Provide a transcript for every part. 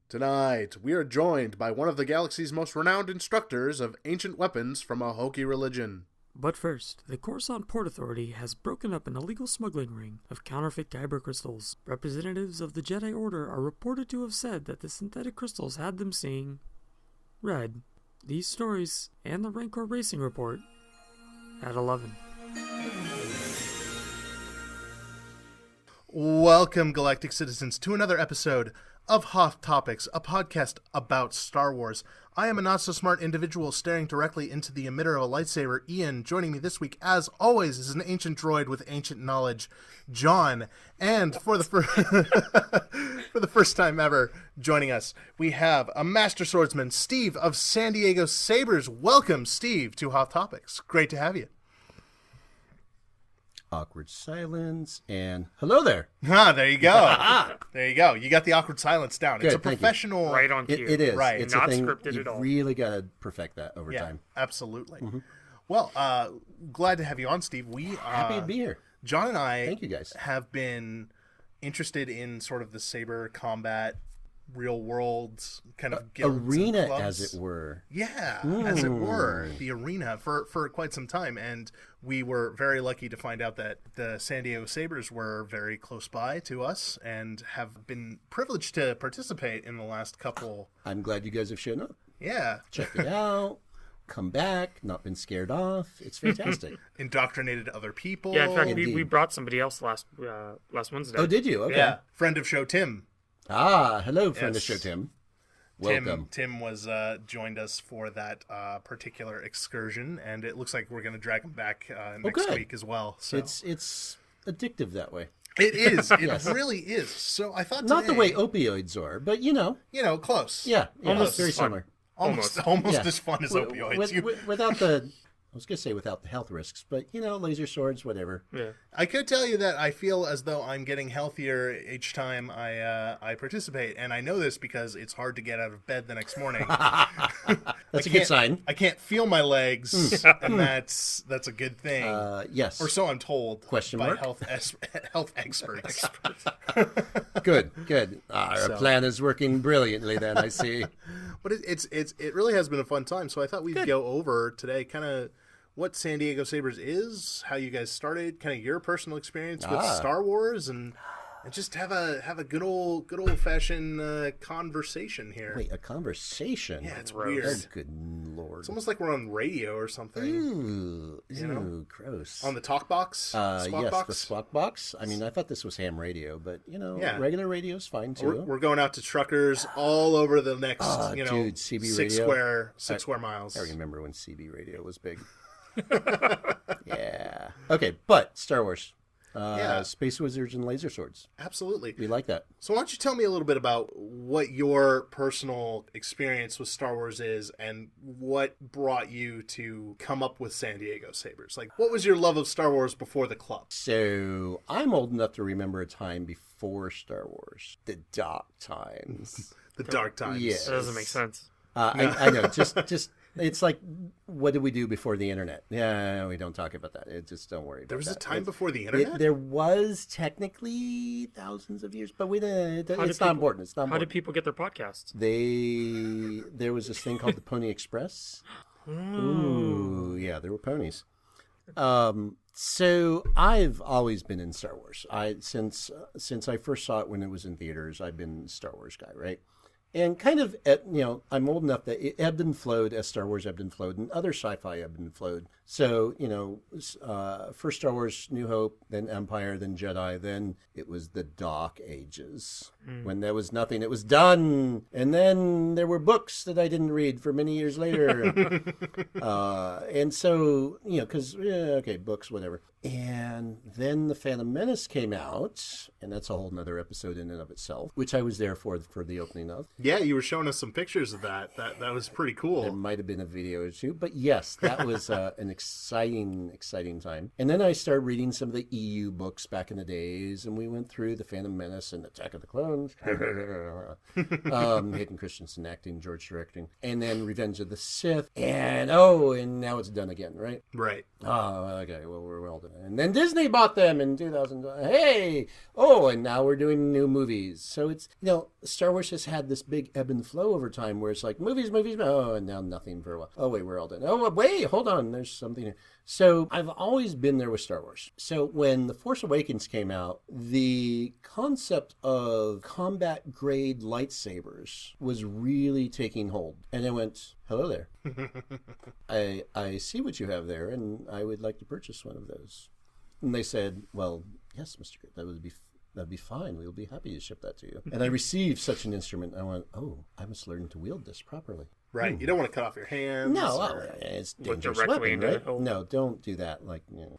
Tonight, we are joined by one of the galaxy's most renowned instructors of ancient weapons from a Hokie religion. But first, the Coruscant Port Authority has broken up an illegal smuggling ring of counterfeit kyber crystals. Representatives of the Jedi Order are reported to have said that the synthetic crystals had them seeing red. These stories and the Rancor Racing Report at 11. Welcome, galactic citizens, to another episode of Hoth Topics, a podcast about Star Wars. I am a not-so-smart individual staring directly into the emitter of a lightsaber, Ian. Joining me this week, as always, is an ancient droid with ancient knowledge, John. And for the for the first time ever joining us, we have a master swordsman, Steve of San Diego Sabers. Welcome, Steve, to Hoth Topics. Great to have you. Awkward silence, and hello there. There you go. There you go. You got the awkward silence down. Good, it's a professional... Right on cue. It is. Right. It's Not a thing scripted at all. You really got to perfect that over Yeah, time. absolutely. Well, glad to have you on, Steve. Happy to be here. John and I Thank you, guys. have been interested in sort of the saber combat, real world kind of guilds and Arena, clubs. as it were. Yeah, as it were, the arena for quite some time. And we were very lucky to find out that the San Diego Sabers were very close by to us and have been privileged to participate in the last couple. I'm glad you guys have shown up. Yeah. Checked it out. Come back. Not been scared off. It's fantastic. Indoctrinated other people. Yeah, in fact, Indeed. we brought somebody else last Wednesday. Oh, did you? Okay. Yeah. Friend of show, Tim. Hello, friend Yes. of show, Tim. Welcome. Tim was joined us for that particular excursion, and it looks like we're going to drag him back next good. week as well. So It's addictive that way. it is. It Yes. really is. So I thought Not the today- way opioids are, but close. yeah, Almost very fun. similar. Almost Yeah. as fun as Wi- opioids. without the, I was going to say without the health risks, but laser swords, whatever. Yeah. I could tell you that I feel as though I'm getting healthier each time I participate, and I know this because it's hard to get out of bed the next morning. That's a good sign. I can't feel my legs, and that's a good thing. Yes. Or so I'm told. Question by mark? health experts. Good. Our plan is working brilliantly then, I see. But it really has been a fun time. So I thought we'd go over today kind of what San Diego Sabers is, how you guys started, kind of your personal experience with Star Wars, and just have a good old fashioned conversation here. Wait, a conversation? Yeah, it's Gross. weird. Oh, good Lord. It's almost like we're on radio or something. Ooh, gross. On the talk box, squawk yes, box. the squawk box. I mean, I thought this was ham radio, but Yeah. regular radio's fine too. We're going out to truckers all over the next, dude, CB six radio. square miles. I remember when CB radio was big. Yeah. Okay, but Star Wars. Space wizards and laser swords. Absolutely. We like that. So why don't you tell me a little bit about what your personal experience with Star Wars is and what brought you to come up with San Diego Sabers? Like, what was your love of Star Wars before the club? So I'm old enough to remember a time before Star Wars, the dark times. The dark times. Yeah. That doesn't make sense. I know. Just it's like, what did we do before the internet? Yeah, we don't talk about that. Just don't worry about that. There was a time before the internet? There was technically thousands of years, but it's not important. It's not How did important. people get their podcasts? There was this thing called the Pony Express. Ooh, yeah, there were ponies. So I've always been in Star Wars. Since I first saw it when it was in theaters, I've been a Star Wars guy, right? And kind of, I'm old enough that it ebbed and flowed as Star Wars ebbed and flowed, and other sci-fi ebbed and flowed. So, first Star Wars, New Hope, then Empire, then Jedi, then it was the Dark Ages. When there was nothing, it was done. And then there were books that I didn't read for many years later. And so, because, books, whatever. And then The Phantom Menace came out, and that's a whole nother episode in and of itself, which I was there for the opening of. Yeah, you were showing us some pictures of that. That was pretty cool. There might have been a video or two, but yes, that was an exciting time. And then I started reading some of the EU books back in the days, and we went through The Phantom Menace and Attack of the Clones, Hayden Christensen acting, George directing, and then Revenge of the Sith, and now it's done again, right? Right. Oh, okay, well, we're well done And then Disney bought them in 2000. Hey, oh, and now we're doing new movies. So it's, Star Wars has had this big ebb and flow over time where it's like movies, oh, and now nothing for a while. Oh, wait, we're all done. Oh, wait, hold on. There's something here. So I've always been there with Star Wars. So when The Force Awakens came out, the concept of combat grade lightsabers was really taking hold. And I went, hello there. I see what you have there, and I would like to purchase one of those. And they said, well, yes, Mr. Good, that'd be fine. We'll be happy to ship that to you. And I received such an instrument. I went, oh, I must learn to wield this properly. Right. You don't want to cut off your hands. No, it's dangerous weapon, right? No, don't do that.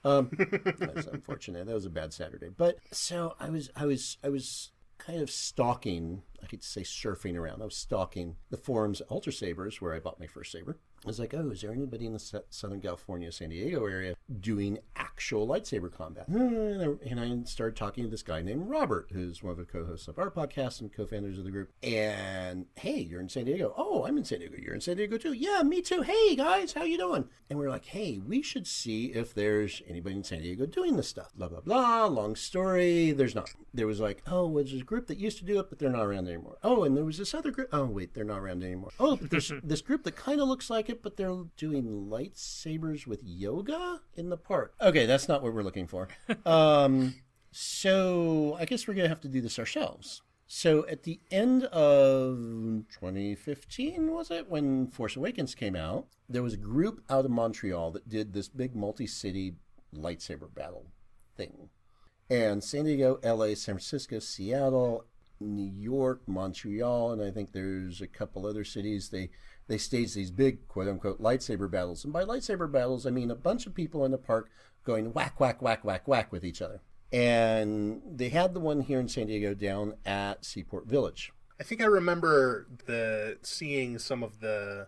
That's unfortunate. That was a bad Saturday. But so I was kind of stalking. I could say surfing around. I was stalking the forums at Ultra Sabers, where I bought my first saber. I was like, oh, is there anybody in the Southern California, San Diego area doing actual lightsaber combat? And I started talking to this guy named Robert, who's one of the co-hosts of our podcast and co-founders of the group. And, hey, you're in San Diego. Oh, I'm in San Diego. You're in San Diego too? Yeah, me too. Hey, guys, how you doing? And we're like, hey, we should see if there's anybody in San Diego doing this stuff. Blah, blah, blah. Long story. There's not. There was like, oh, well, there's a group that used to do it, but they're not around anymore. Oh, and there was this other group. Oh, wait, they're not around anymore. Oh, but there's this group that kind of looks like it, but they're doing lightsabers with yoga in the park. Okay, that's not what we're looking for. So I guess we're going to have to do this ourselves. So at the end of 2015, was it, when Force Awakens came out, there was a group out of Montreal that did this big multi-city lightsaber battle thing. And San Diego, LA, San Francisco, Seattle, New York, Montreal, and I think there's a couple other cities. They staged these big, quote-unquote, lightsaber battles. And by lightsaber battles, I mean a bunch of people in the park going whack, whack, whack, whack, whack with each other. And they had the one here in San Diego down at Seaport Village. I think I remember seeing some of the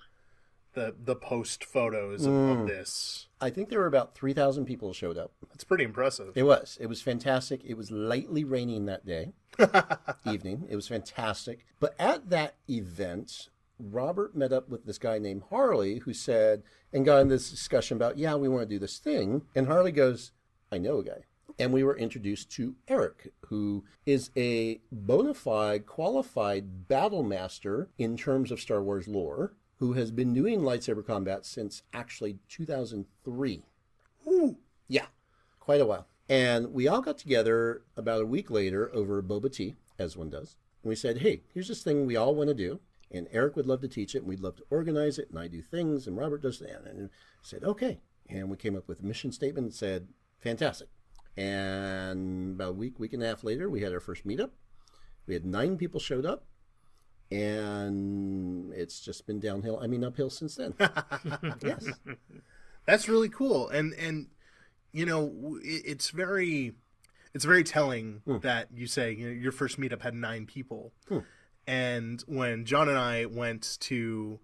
post photos of this. I think there were about 3,000 people showed up. That's pretty impressive. It was. It was fantastic. It was lightly raining that day, evening. It was fantastic. But at that event, Robert met up with this guy named Harley who said, and got in this discussion about, yeah, we want to do this thing. And Harley goes, I know a guy. And we were introduced to Eric, who is a bona fide, qualified battle master in terms of Star Wars lore, who has been doing lightsaber combat since actually 2003. Ooh. Yeah, quite a while. And we all got together about a week later over boba tea, as one does. And we said, hey, here's this thing we all want to do. And Eric would love to teach it, and we'd love to organize it, and I do things, and Robert does that. And I said, okay. And we came up with a mission statement and said, fantastic. And about a week and a half later, we had our first meetup. We had 9 people showed up. And it's just been uphill since then. Yes. That's really cool. And it's very telling that you say, your first meetup had 9 people. And when John and I went to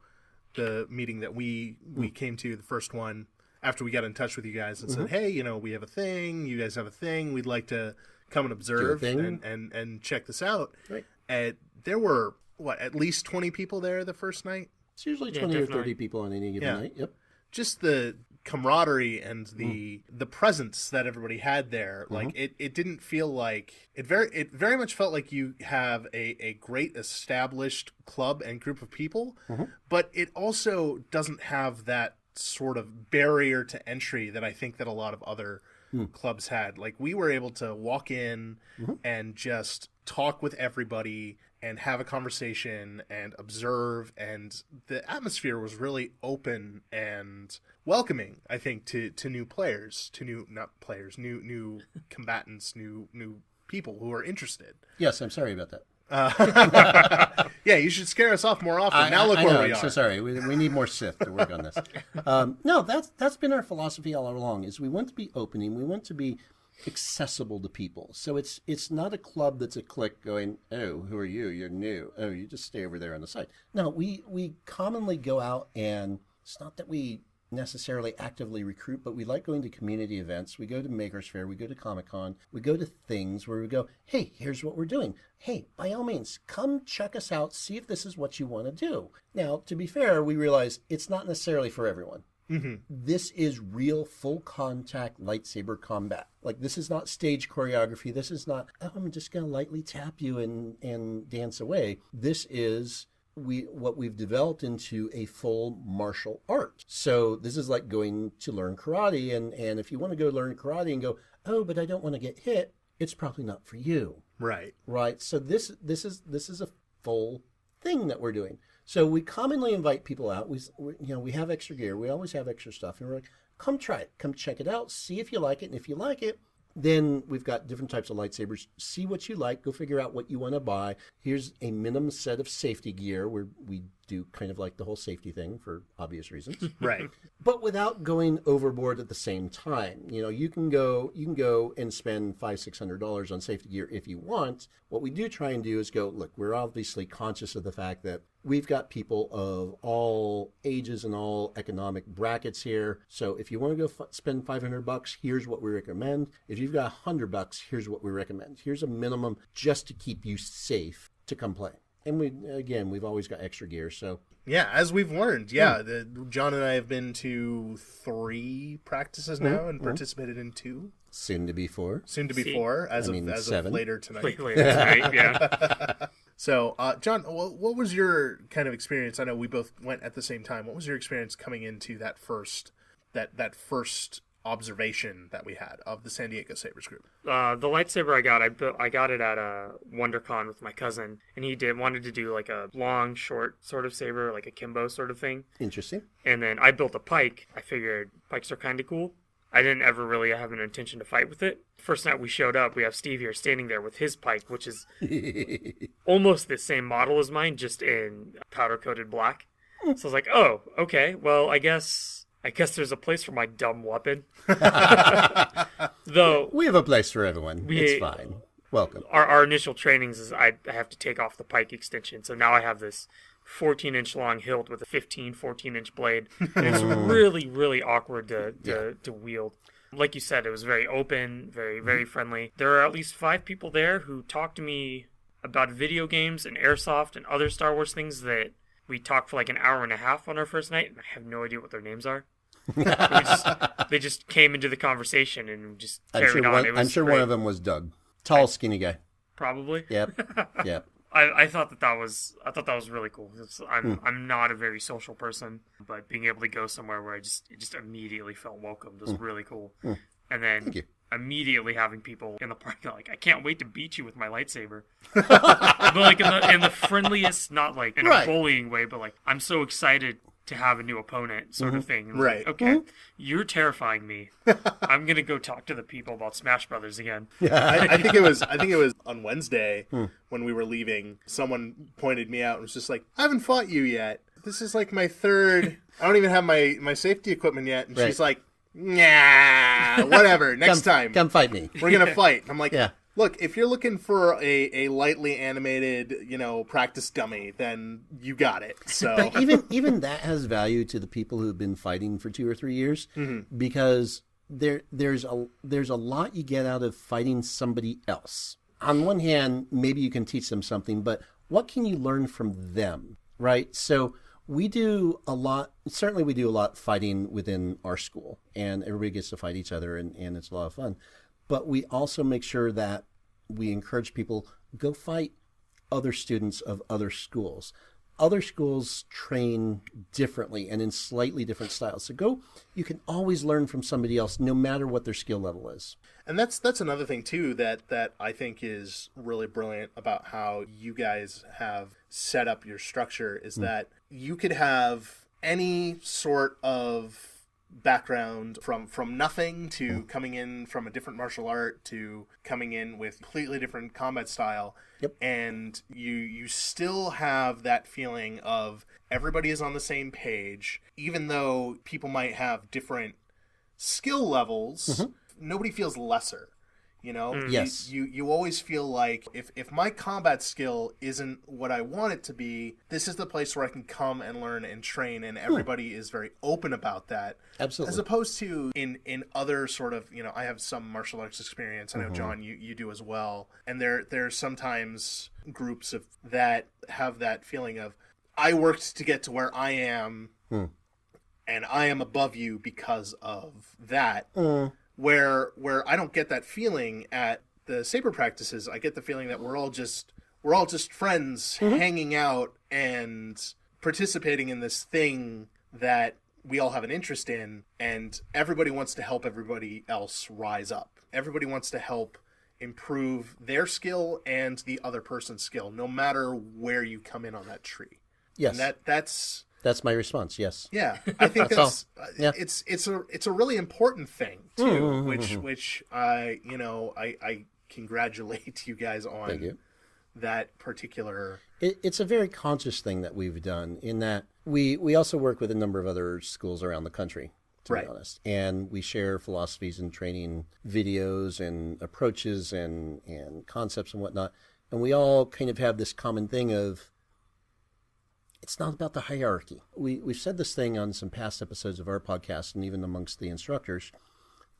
the meeting that we came to, the first one, after we got in touch with you guys and said, hey, we have a thing, you guys have a thing, we'd like to come and observe and check this out. Right. And there were, at least 20 people there the first night? It's usually 20 or 30 people on any given night. Yep. Just the camaraderie and the presence that everybody had there, like it didn't feel like it very much felt like you have a great established club and group of people, but it also doesn't have that sort of barrier to entry that I think that a lot of other clubs had. Like, we were able to walk in and just talk with everybody and have a conversation and observe, and the atmosphere was really open and welcoming, I think, to new players, new combatants, new people who are interested. Yes, I'm sorry about that. Yeah, you should scare us off more often. Now look where we are. I'm so sorry. We need more Sith to work on this. No, that's been our philosophy all along, is we want to be opening. We want to be accessible to people. So it's not a club that's a clique going, oh, who are you? You're new. Oh, you just stay over there on the side. No, we commonly go out, and it's not that we necessarily actively recruit, but we like going to community events. We go to Makers Fair, we go to Comic-Con, we go to things where we go, hey, here's what we're doing. Hey, by all means, come check us out, see if this is what you want to do. Now, to be fair, we realize it's not necessarily for everyone. This is real full contact lightsaber combat. Like, this is not stage choreography. This is not, oh, I'm just going to lightly tap you and dance away. This is what we've developed into a full martial art. So this is like going to learn karate. And if you want to go learn karate and go, oh, but I don't want to get hit, it's probably not for you. Right. Right. So this is a full thing that we're doing. So we commonly invite people out. We have extra gear. We always have extra stuff. And we're like, come try it. Come check it out. See if you like it. And if you like it, then we've got different types of lightsabers. See what you like. Go figure out what you want to buy. Here's a minimum set of safety gear where we do kind of like the whole safety thing for obvious reasons. Right. But without going overboard at the same time. You can go and spend $500-$600 on safety gear if you want. What we do try and do is go, look, we're obviously conscious of the fact that we've got people of all ages and all economic brackets here. So if you want to go spend $500, here's what we recommend. If you've got $100, here's what we recommend. Here's a minimum just to keep you safe to come play. And we've always got extra gear. So yeah, as we've learned, John and I have been to 3 practices now and participated in 2. Soon to be 4. Soon to be 4, as of 7. later tonight. Later tonight, yeah. So, John, what was your kind of experience? I know we both went at the same time. What was your experience coming into that first observation that we had of the San Diego Sabers group? The lightsaber I got it at WonderCon with my cousin, and he wanted to do like a long, short sort of saber, like a Kimbo sort of thing. Interesting. And then I built a pike. I figured pikes are kind of cool. I didn't ever really have an intention to fight with it. First night we showed up, we have Steve here standing there with his pike, which is almost the same model as mine, just in powder-coated black. So I was like, oh, okay, well, I guess there's a place for my dumb weapon. Though we have a place for everyone. It's fine. Welcome. Our initial trainings is I have to take off the pike extension, so now I have this 14-inch long hilt with a 14-inch blade. And it's really, really awkward to wield. Like you said, it was very open, very, very friendly. There are at least 5 people there who talked to me about video games and airsoft and other Star Wars things that we talked for like an hour and a half on our first night, and I have no idea what their names are. They just came into the conversation and just carried on. I'm sure one of them was Doug. Tall, skinny guy. Probably. Yep. I thought that was really cool. I'm not a very social person, but being able to go somewhere where it just immediately felt welcomed was really cool. And then immediately having people in the parking lot like, I can't wait to beat you with my lightsaber. But like in the friendliest, not like in a bullying way, but like I'm so excited to have a new opponent sort of thing. Right. Like, okay, you're terrifying me. I'm going to go talk to the people about Smash Brothers again. I think it was on Wednesday when we were leaving, someone pointed me out and was just like, I haven't fought you yet. This is like my 3rd. I don't even have my safety equipment yet. And she's like, nah, whatever. Next time. Come fight me. We're going to fight. I'm like, look, if you're looking for a lightly animated, practice dummy, then you got it. So but even that has value to the people who've been fighting for 2 or 3 years, because there's a lot you get out of fighting somebody else. On one hand, maybe you can teach them something, but what can you learn from them, right? So we do a lot fighting within our school, and everybody gets to fight each other, and it's a lot of fun. But we also make sure that we encourage people, go fight other students of other schools. Other schools train differently and in slightly different styles. So you can always learn from somebody else, no matter what their skill level is. And that's another thing, too, that I think is really brilliant about how you guys have set up your structure, is that you could have any sort of background from nothing to coming in from a different martial art to coming in with completely different combat style. Yep. And you still have that feeling of everybody is on the same page, even though people might have different skill levels. Nobody feels lesser. Yes. You always feel like if my combat skill isn't what I want it to be, this is the place where I can come and learn and train, and everybody is very open about that. Absolutely. As opposed to in other sort of, I have some martial arts experience. I know, John, you do as well. And there's sometimes groups that have that feeling of, I worked to get to where I am, and I am above you because of that. Where I don't get that feeling at the saber practices. I get the feeling that we're all just friends hanging out and participating in this thing that we all have an interest in, and everybody wants to help everybody else rise up. Everybody wants to help improve their skill and the other person's skill, no matter where you come in on that tree. Yes. And that's my response. Yes. Yeah, I think that's Yeah. it's a really important thing too, which I congratulate you guys on. Thank you. That particular. It's a very conscious thing that we've done in that we also work with a number of other schools around the country, to be honest, and we share philosophies and training videos and approaches and concepts and whatnot, and we all kind of have this common thing of. It's not about the hierarchy. We've said this thing on some past episodes of our podcast and even amongst the instructors.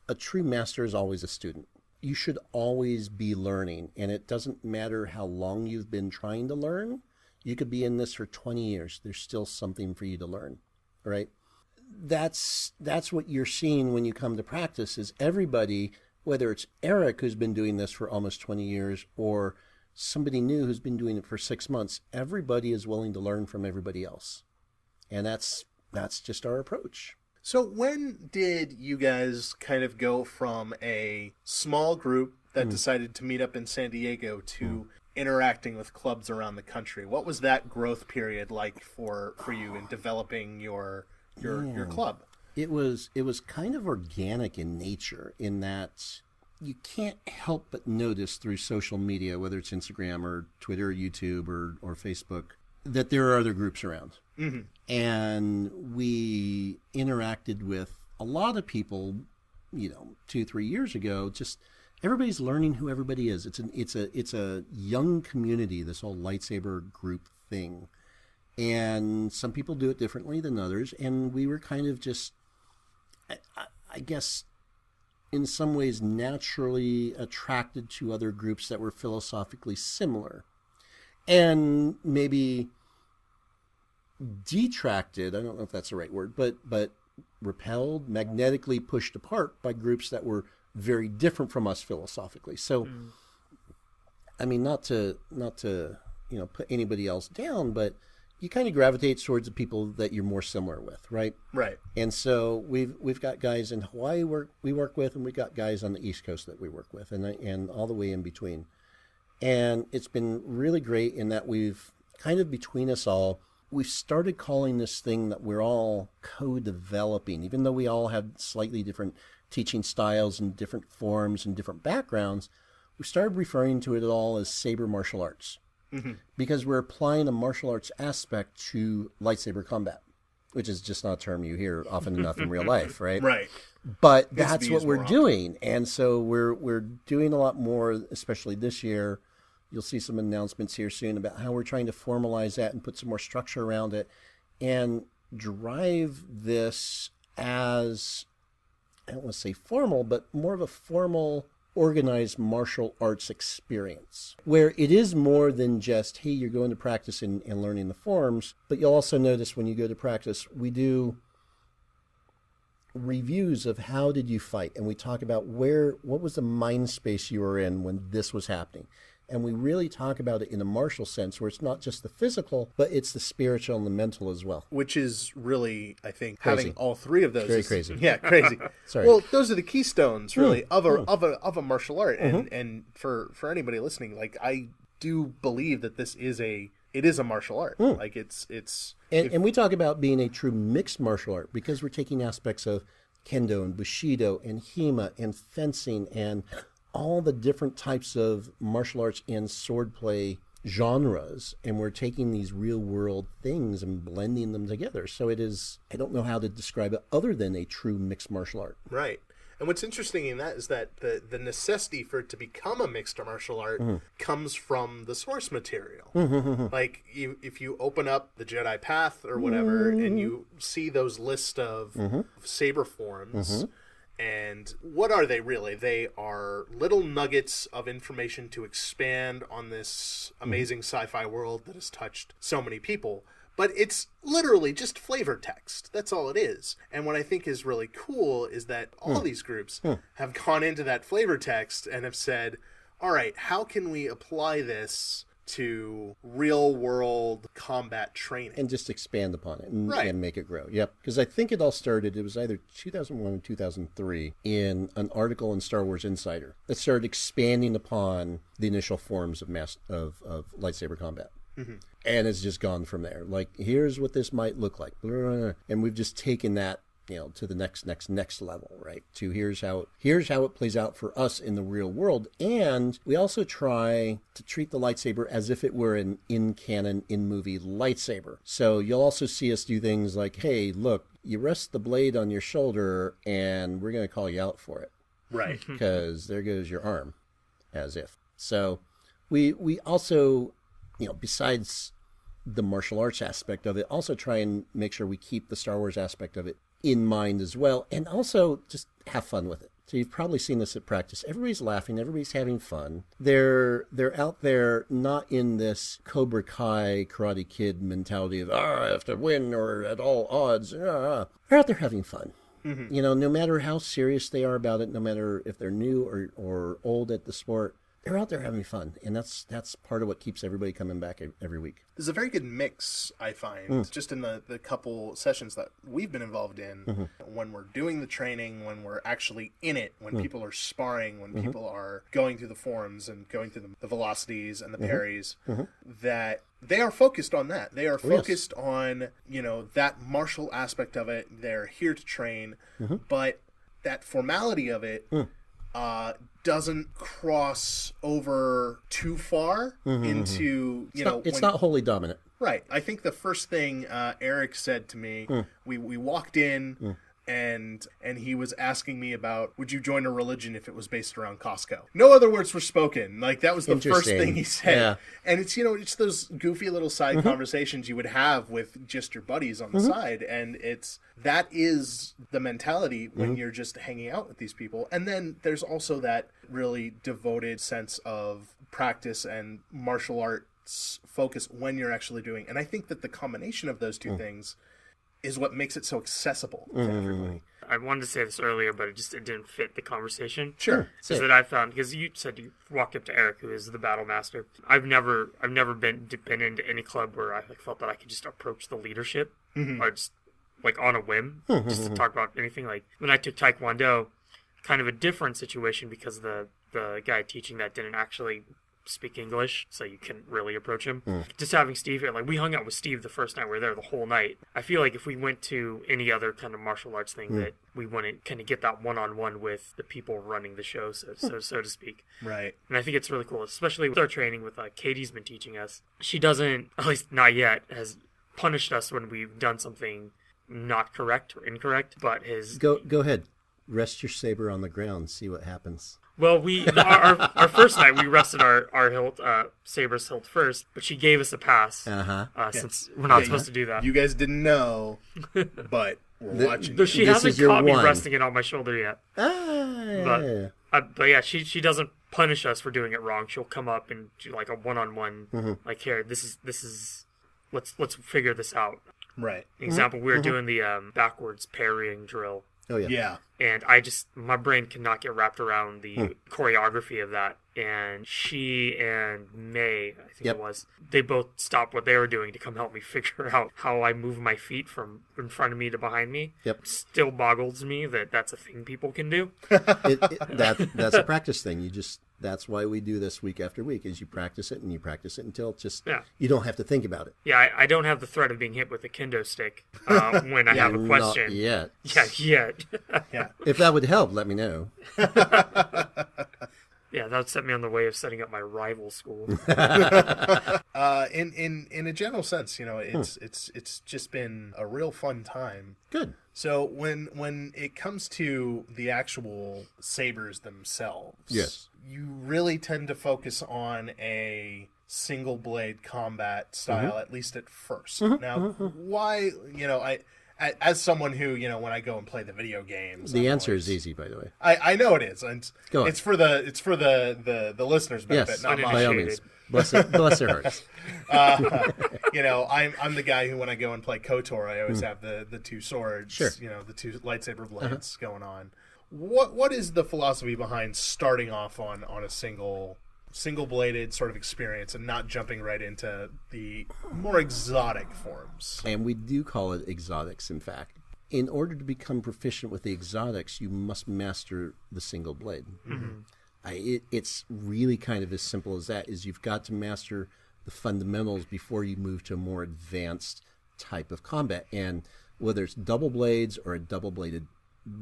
A true master is always a student. You should always be learning, and it doesn't matter how long you've been trying to learn. You could be in this for 20 years. There's still something for you to learn, right? That's what you're seeing when you come to practice is everybody, whether it's Eric who's been doing this for almost 20 years or somebody new who's been doing it for 6 months, everybody is willing to learn from everybody else. And that's just our approach. So when did you guys kind of go from a small group that decided to meet up in San Diego to interacting with clubs around the country? What was that growth period like for you in developing your club? It was kind of organic in nature in that you can't help but notice through social media, whether it's Instagram or Twitter or YouTube or Facebook, that there are other groups around. Mm-hmm. And we interacted with a lot of people, 2-3 years ago. Just everybody's learning who everybody is. It's a young community, this whole lightsaber group thing. And some people do it differently than others. And we were kind of just, I guess, in some ways naturally attracted to other groups that were philosophically similar. And maybe detracted, I don't know if that's the right word, but repelled, magnetically pushed apart by groups that were very different from us philosophically. So, I mean, not to put anybody else down, but you kind of gravitate towards the people that you're more similar with, right? Right. And so we've got guys in Hawaii we work with, and we've got guys on the East Coast that we work with, and all the way in between. And it's been really great in that we've kind of between us all, we've started calling this thing that we're all co-developing, even though we all have slightly different teaching styles and different forms and different backgrounds. We started referring to it all as saber martial arts. Because we're applying a martial arts aspect to lightsaber combat, which is just not a term you hear often enough in real life, right? Right. But that's what we're doing. And so we're doing a lot more, especially this year. You'll see some announcements here soon about how we're trying to formalize that and put some more structure around it and drive this as, I don't want to say formal, but more of a formal organized martial arts experience where it is more than just, hey, you're going to practice and learning the forms, but you'll also notice when you go to practice, we do reviews of how did you fight, and we talk about what was the mind space you were in when this was happening. And we really talk about it in a martial sense where it's not just the physical, but it's the spiritual and the mental as well. Which is really, I think, crazy. Having all three of those. Very crazy. Yeah, crazy. Sorry. Well, those are the keystones, really, of a martial art. And for anybody listening, like, I do believe that it is a martial art. Like, it's and we talk about being a true mixed martial art because we're taking aspects of kendo and bushido and hema and fencing and all the different types of martial arts and swordplay genres, and we're taking these real world things and blending them together. So it is, I don't know how to describe it other than a true mixed martial art. Right. And what's interesting in that is that the necessity for it to become a mixed martial art comes from the source material. Like, if you open up the Jedi Path or whatever, and you see those list of saber forms, and what are they really? They are little nuggets of information to expand on this amazing sci-fi world that has touched so many people. But it's literally just flavor text. That's all it is. And what I think is really cool is that all these groups have gone into that flavor text and have said, all right, how can we apply this to real world combat training? And just expand upon it and make it grow. Yep. Because I think it all started, it was either 2001 or 2003, in an article in Star Wars Insider that started expanding upon the initial forms of lightsaber combat. Mm-hmm. And it's just gone from there. Like, here's what this might look like. And we've just taken that, to the next level, right? To here's how it plays out for us in the real world. And we also try to treat the lightsaber as if it were an in-canon, in-movie lightsaber. So you'll also see us do things like, hey, look, you rest the blade on your shoulder and we're going to call you out for it. Right. Because there goes your arm, as if. So we also, besides the martial arts aspect of it, also try and make sure we keep the Star Wars aspect of it in mind as well, and also just have fun with it. So you've probably seen this at practice. Everybody's laughing, everybody's having fun. They're out there not in this Cobra Kai Karate Kid mentality of, I have to win or at all odds. They're out there having fun. Mm-hmm. No matter how serious they are about it, no matter if they're new or old at the sport, they're out there having fun, and that's part of what keeps everybody coming back every week. There's a very good mix, I find, just in the couple sessions that we've been involved in, when we're doing the training, when we're actually in it, when people are sparring, when people are going through the forms and going through the velocities and the parries, that they are focused on that. They are focused on, that martial aspect of it. They're here to train, but that formality of it doesn't cross over too far into, it's not wholly dominant. Right. I think the first thing Eric said to me, we walked in and he was asking me about, would you join a religion if it was based around Costco? No other words were spoken. Like, that was the first thing he said. Yeah. And it's, it's those goofy little side conversations you would have with just your buddies on the side. And that is the mentality when you're just hanging out with these people. And then there's also that really devoted sense of practice and martial arts focus when you're actually doing. And I think that the combination of those two things is what makes it so accessible to everybody. I wanted to say this earlier, but it didn't fit the conversation. Sure. Is that I found, because you said you walked up to Eric, who is the battle master. I've never been into any club where I felt that I could just approach the leadership, or just on a whim, just to talk about anything. Like when I took Taekwondo, kind of a different situation because the guy teaching that didn't actually speak English, so you couldn't really approach him. Just having Steve here, we hung out with Steve the first night we were there, the whole night. I feel like if we went to any other kind of martial arts thing, that we wouldn't kind of get that one-on-one with the people running the show, so to speak. Right. And I think it's really cool, especially with our training with Katie's been teaching us. She doesn't, at least not yet, has punished us when we've done something not correct or incorrect, but his... Go ahead. Rest your saber on the ground, see what happens. Well, our first night, we rested our hilt, saber's hilt first, but she gave us a pass, since we're not supposed to do that. You guys didn't know, but we're watching. Though she hasn't caught me resting it on my shoulder yet. But yeah, she doesn't punish us for doing it wrong. She'll come up and do a one-on-one, here, this is, let's figure this out. Right. Example, we were doing the backwards parrying drill. Oh, yeah. Yeah. And my brain cannot get wrapped around the choreography of that. And she and May, I think it was, they both stopped what they were doing to come help me figure out how I move my feet from in front of me to behind me. Yep. Still boggles me that that's a thing people can do. That's a practice thing. That's why we do this week after week, is you practice it until it's just, you don't have to think about it. Yeah, I don't have the threat of being hit with a kendo stick when I have a question. Not yet. Yeah, yet. Yeah. If that would help, let me know. Yeah, that would set me on the way of setting up my rival school. In a general sense, it's just been a real fun time. Good. So when it comes to the actual sabers themselves, yes, you really tend to focus on a single blade combat style, at least at first. Now, why? As someone who, when I go and play the video games, the answer is easy, by the way. I know it is, and it's for the listeners' benefit, not mine. By all means. Bless their hearts. I'm the guy who, when I go and play KOTOR, I always have the two swords, Sure. The two lightsaber blades going on. What is the philosophy behind starting off on a single-bladed sort of experience and not jumping right into the more exotic forms? And we do call it exotics, in fact. In order to become proficient with the exotics, you must master the single blade. Mm-hmm. It's really kind of as simple as that, is you've got to master the fundamentals before you move to a more advanced type of combat. And whether it's double blades or a double-bladed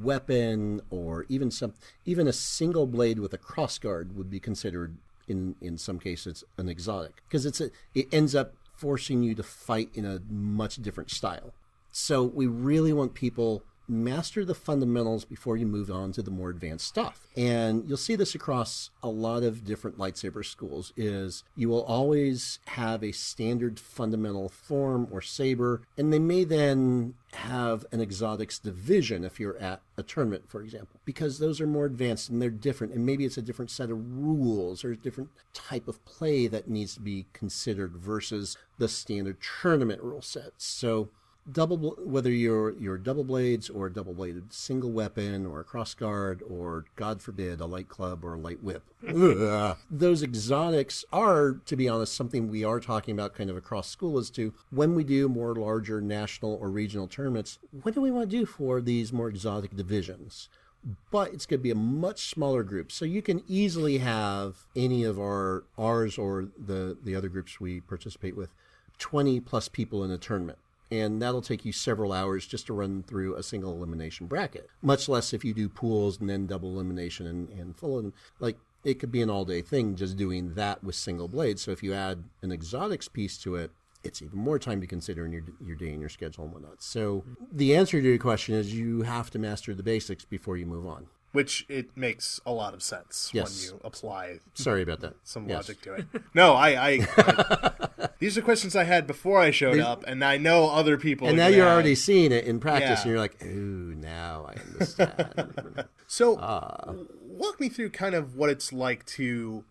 weapon, or even a single blade with a crossguard would be considered in some cases an exotic, because it ends up forcing you to fight in a much different style. So we really want people master the fundamentals before you move on to the more advanced stuff. And you'll see this across a lot of different lightsaber schools, is you will always have a standard fundamental form or saber, and they may then have an exotics division if you're at a tournament, for example, because those are more advanced and they're different, and maybe it's a different set of rules or a different type of play that needs to be considered versus the standard tournament rule sets. So whether you're double blades or a double bladed single weapon or a crossguard or, God forbid, a light club or a light whip, those exotics are, to be honest, something we are talking about kind of across school as to when we do more larger national or regional tournaments, what do we want to do for these more exotic divisions? But it's going to be a much smaller group. So you can easily have any of ours or the other groups we participate with, 20 plus people in a tournament. And that'll take you several hours just to run through a single elimination bracket. Much less if you do pools and then double elimination and full. Like, it could be an all-day thing just doing that with single blades. So if you add an exotics piece to it, it's even more time to consider in your day and your schedule and whatnot. So the answer to your question is you have to master the basics before you move on. Which it makes a lot of sense when you apply. Sorry about that. Some logic to it. No, I these are questions I had before I showed up, and I know other people. And now you're already seeing it in practice, and you're like, "Ooh, now I understand." So, walk me through kind of what it's like to,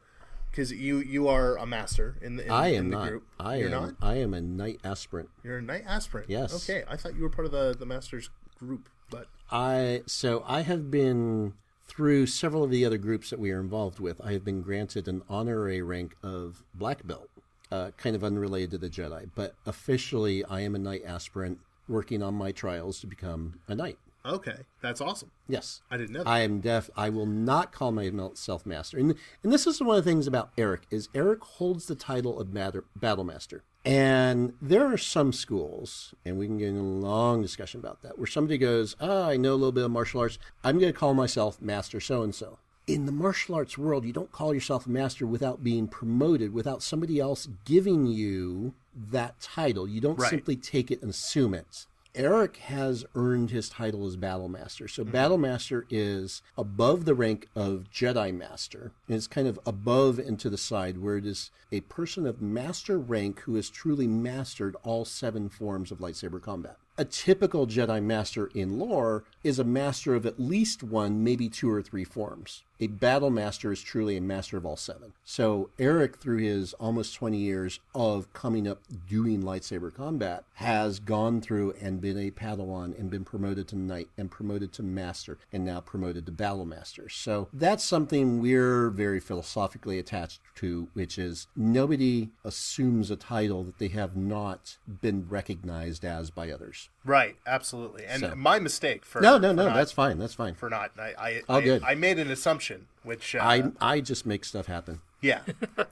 because you are a master in the group. You're not. I am a knight aspirant. You're a knight aspirant. Yes. Okay, I thought you were part of the masters group. But I have been through several of the other groups that we are involved with. I have been granted an honorary rank of black belt, kind of unrelated to the Jedi. But officially, I am a knight aspirant working on my trials to become a knight. Okay, that's awesome. Yes. I didn't know that. I am I will not call myself master. And this is one of the things about Eric, is Eric holds the title of battle master. And there are some schools, and we can get in a long discussion about that, where somebody goes, I know a little bit of martial arts. I'm going to call myself master so-and-so. In the martial arts world, you don't call yourself a master without being promoted, without somebody else giving you that title. You don't simply take it and assume it. Eric has earned his title as Battle Master. So Battle Master is above the rank of Jedi Master. And it's kind of above and to the side, where it is a person of master rank who has truly mastered all 7 forms of lightsaber combat. A typical Jedi Master in lore is a master of at least 1, maybe 2 or 3 forms. A Battle Master is truly a master of all 7. So Eric, through his almost 20 years of coming up doing lightsaber combat, has gone through and been a Padawan and been promoted to Knight and promoted to Master and now promoted to Battle Master. So that's something we're very philosophically attached to, which is nobody assumes a title that they have not been recognized as by others. Right, absolutely. And my mistake for No, that's fine. That's fine. For not, Good. I made an assumption, which I just make stuff happen. Yeah.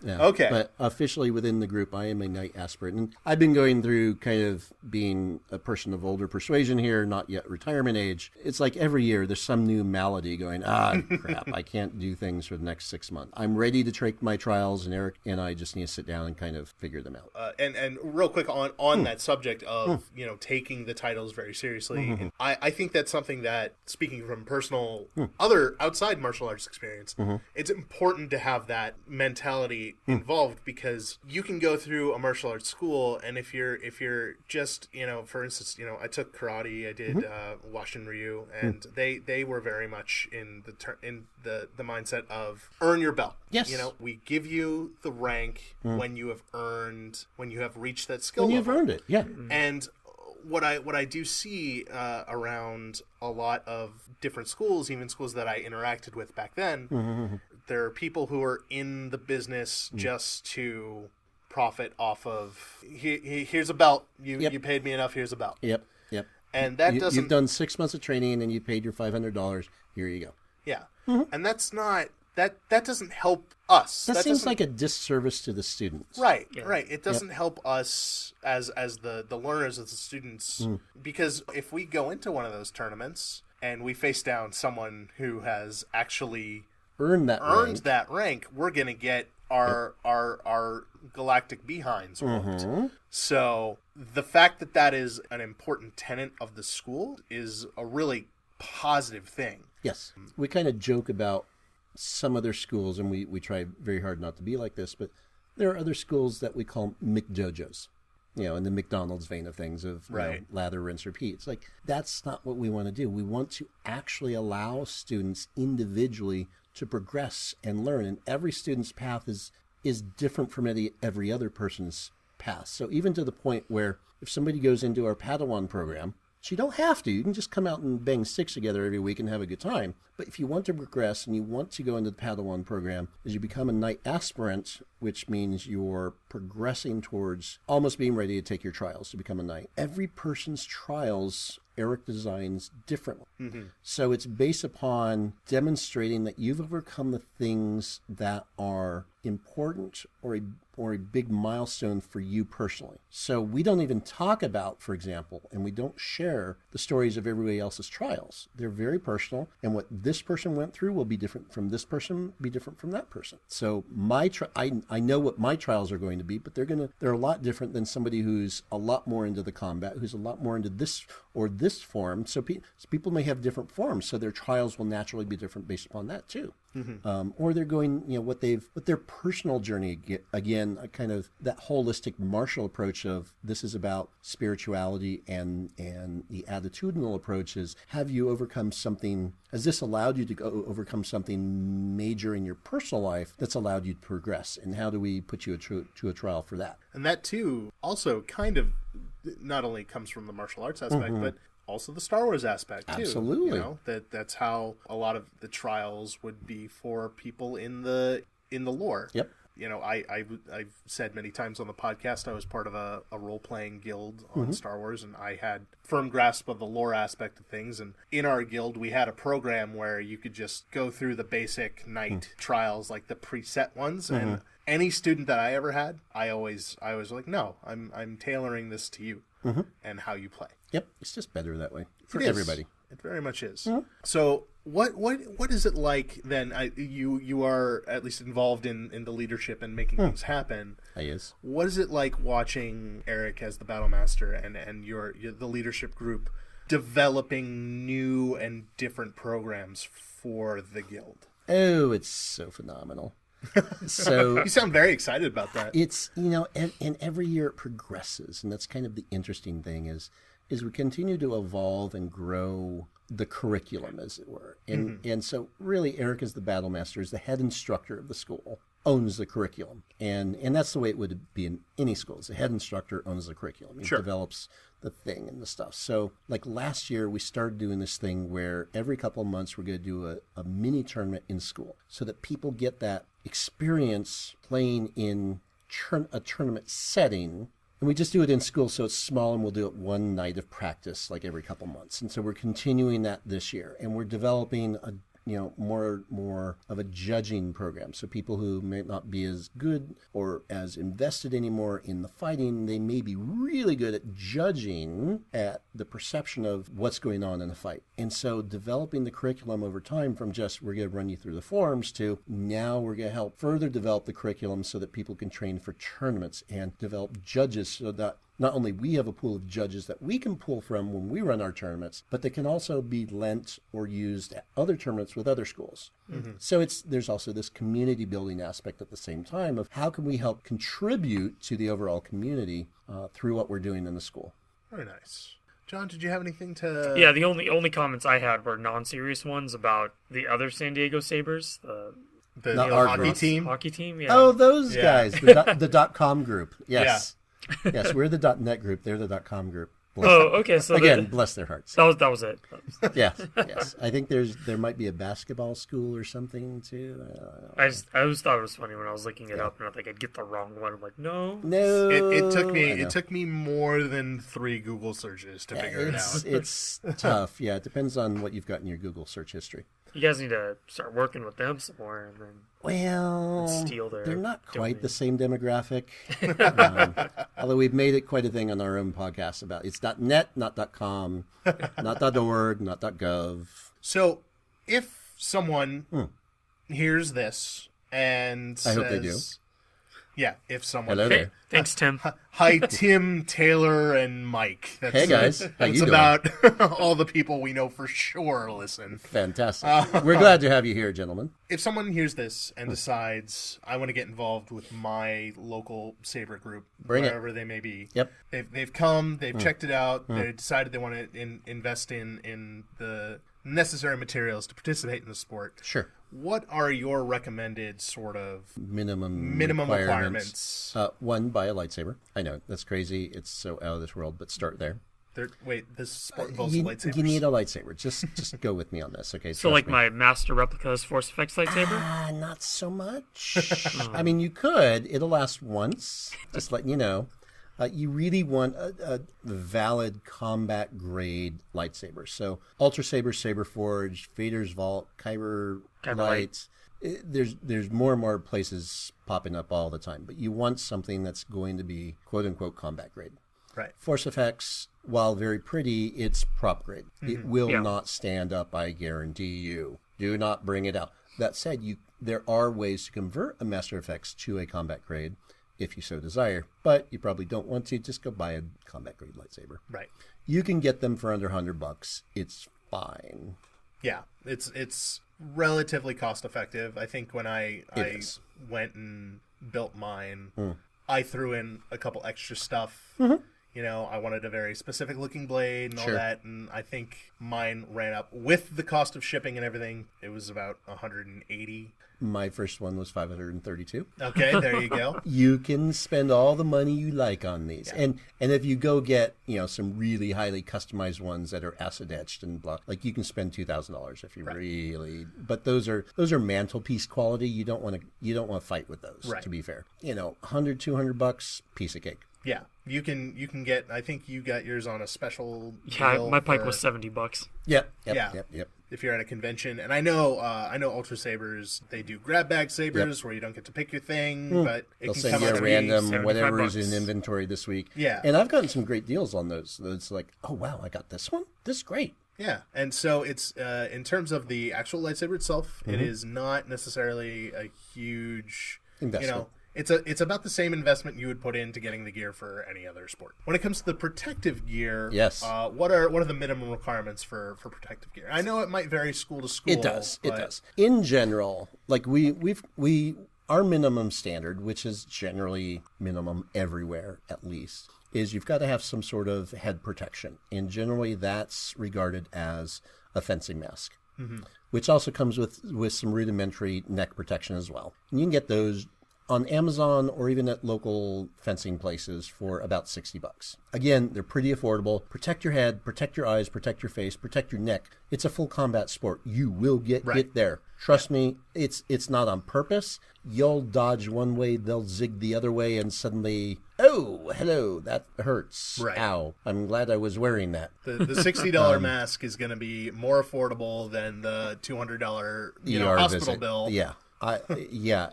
Okay. But officially within the group, I am a knight aspirant. And I've been going through kind of being a person of older persuasion here, not yet retirement age. It's like every year there's some new malady going, crap, I can't do things for the next 6 months. I'm ready to take my trials, and Eric and I just need to sit down and kind of figure them out. And real quick on that subject of, taking the titles very seriously, I think that's something that, speaking from personal, other outside martial arts experience, it's important to have that mentality involved, because you can go through a martial arts school, and if you're just, for instance, I took karate, I did Washin Ryu, and they were very much in the mindset of earn your belt. Yes. We give you the rank when you have reached that skill when level. you've earned it. Yeah. And what I do see around a lot of different schools, even schools that I interacted with back then, there are people who are in the business just to profit off of, here's a belt, you paid me enough, here's a belt. Yep. And that doesn't... You've done 6 months of training and you paid your $500. Here you go. Yeah. And that's not... That doesn't help us. That seems like a disservice to the students. Right. It doesn't help us as the learners, as the students, because if we go into one of those tournaments and we face down someone who has actually earned that rank, we're going to get our galactic behinds whooped. So the fact that is an important tenet of the school is a really positive thing. Yes. We kind of joke about some other schools, and we try very hard not to be like this, but there are other schools that we call McDojos, in the McDonald's vein of things, of lather, rinse, repeat. It's like, that's not what we want to do. We want to actually allow students individually to progress and learn, and every student's path is different from every other person's path. So even to the point where if somebody goes into our Padawan program, so you don't have to. You can just come out and bang sticks together every week and have a good time. But if you want to progress and you want to go into the Padawan program, as you become a knight aspirant, which means you're progressing towards almost being ready to take your trials to become a knight. Every person's trials, Eric designs differently. So it's based upon demonstrating that you've overcome the things that are important or a big milestone for you personally. So we don't even talk about, for example, and we don't share the stories of everybody else's trials. They're very personal, and what this person went through will be different from this person, be different from that person. So I know what my trials are going to be, but they're a lot different than somebody who's a lot more into the combat, who's a lot more into this or this form. So people may have different forms, so their trials will naturally be different based upon that too. Or they're going, what their personal journey, again, kind of that holistic martial approach of this is about spirituality, and the attitudinal approach is, have you overcome something? Has this allowed you to go overcome something major in your personal life that's allowed you to progress? And how do we put you to a trial for that? And that too also kind of not only comes from the martial arts aspect, but also the Star Wars aspect too. Absolutely. That's how a lot of the trials would be for people in the lore. Yep. I've said many times on the podcast, I was part of a role-playing guild on Star Wars, and I had firm grasp of the lore aspect of things. And in our guild, we had a program where you could just go through the basic knight trials, like the preset ones. And any student that I ever had, I was like, no, I'm tailoring this to you and how you play. Yep, it's just better that way for everybody. It very much is. So what is it like then? You are at least involved in the leadership and making things happen. Yes. What is it like watching Eric as the battle master and the leadership group developing new and different programs for the guild? Oh, it's so phenomenal. So you sound very excited about that. It's and every year it progresses, and that's kind of the interesting thing is we continue to evolve and grow the curriculum, as it were. And so really Eric is the battle master, is the head instructor of the school, owns the curriculum. And that's the way it would be in any schools. The head instructor owns the curriculum. He develops the thing and the stuff. So like last year we started doing this thing where every couple of months we're going to do a mini tournament in school so that people get that experience playing in a tournament setting. And we just do it in school, so it's small, and we'll do it one night of practice like every couple months. And so we're continuing that this year, and we're developing more of a judging program. So people who may not be as good or as invested anymore in the fighting, they may be really good at judging at the perception of what's going on in the fight. And so developing the curriculum over time from just we're going to run you through the forms to now we're going to help further develop the curriculum so that people can train for tournaments and develop judges so that not only we have a pool of judges that we can pull from when we run our tournaments, but they can also be lent or used at other tournaments with other schools. Mm-hmm. So there's also this community building aspect at the same time of how can we help contribute to the overall community through what we're doing in the school. Very nice. John, did you have anything to... Yeah, the only comments I had were non-serious ones about the other San Diego Sabers, the hockey team? Hockey team, yeah. Oh, those guys, the .com group. Yes. Yeah. Yes, we're the .net group. They're the .com group. Okay. So again, bless their hearts. That was it. Yes. I think there might be a basketball school or something too. I always thought it was funny when I was looking it up, and I think I'd get the wrong one. I'm like, no. It took me more than 3 Google searches to figure it out. It's tough. Yeah, it depends on what you've got in your Google search history. You guys need to start working with them some more, and then steal their. They're not quite domain. the same demographic. Although we've made it quite a thing on our own podcast about it's .net, not .com, not .org, not .gov. So, if someone hears this and says, I hope they do. Yeah, if someone... Hello there. Thanks, Tim. Hi, Tim, Taylor, and Mike. Hey, guys. How you doing? About all the people we know for sure listen. Fantastic. We're glad to have you here, gentlemen. If someone hears this and decides, I want to get involved with my local Saber group, wherever they may be. Yep. They've come, they've checked it out, they decided they want to invest in the necessary materials to participate in the sport. Sure. What are your recommended sort of minimum requirements? One, buy a lightsaber. I know, that's crazy. It's so out of this world, but start there. This sport involves lightsabers. You need a lightsaber. Just go with me on this, okay? So like my Master Replica's Force Effects lightsaber? Not so much. I mean, you could. It'll last once. Just letting you know. You really want a valid combat grade lightsaber. So Ultra Saber, Saber Forge, Vader's Vault, Kyber Light. There's more and more places popping up all the time. But you want something that's going to be quote unquote combat grade. Right. Force Effects, while very pretty, it's prop grade. Mm-hmm. It will not stand up, I guarantee you. Do not bring it out. That said, there are ways to convert a Master Effects to a combat grade if you so desire, but you probably don't want to. Just go buy a combat grade lightsaber. Right. You can get them for under $100. It's fine. Yeah, it's relatively cost effective. I think when I went and built mine, I threw in a couple extra stuff. Mm-hmm. You know, I wanted a very specific looking blade and all that, and I think mine ran up with the cost of shipping and everything. It was about $180. My first one was $532. Okay, there you go. You can spend all the money you like on these, and if you go get some really highly customized ones that are acid etched and blah, like you can spend $2,000 if you really. But those are mantelpiece quality. You don't want to fight with those. Right. To be fair, $100, $200, piece of cake. Yeah, you can get. I think you got yours on a special. Yeah, my pike was $70. Yep. If you're at a convention, and I know Ultra Sabers, they do grab bag sabers where you don't get to pick your thing, but they'll send you a random whatever is in inventory this week. Yeah, and I've gotten some great deals on those. It's like, oh wow, I got this one. This is great. Yeah, and so it's in terms of the actual lightsaber itself, it is not necessarily a huge investment. It's about the same investment you would put into getting the gear for any other sport. When it comes to the protective gear, yes. What are the minimum requirements for protective gear? I know it might vary school to school. It does. In general, like our minimum standard, which is generally minimum everywhere at least, is you've got to have some sort of head protection, and generally that's regarded as a fencing mask, which also comes with some rudimentary neck protection as well. And you can get those on Amazon or even at local fencing places for about $60. Again, they're pretty affordable. Protect your head, protect your eyes, protect your face, protect your neck. It's a full combat sport. You will get hit there. Trust me, it's not on purpose. You'll dodge one way, they'll zig the other way, and suddenly, oh, hello, that hurts. Right. Ow. I'm glad I was wearing that. The $60 mask is going to be more affordable than the $200 hospital visit. Bill. Yeah.